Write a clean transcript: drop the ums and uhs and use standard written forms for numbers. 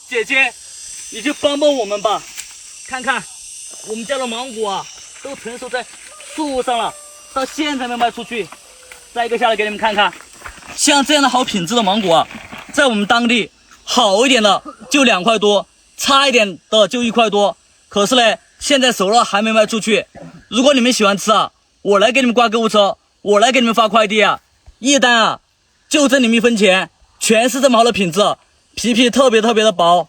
姐姐，你就帮帮我们吧，看看我们家的芒果啊，都成熟在树上了，到现在没卖出去。摘一个下来给你们看看，像这样的好品质的芒果啊，在我们当地好一点的就2块多，差一点的就1块多。可是呢，现在熟了还没卖出去。如果你们喜欢吃啊，我来给你们挂购物车，我来给你们发快递啊，一单啊就挣你们1分钱，全是这么好的品质，皮特别的薄。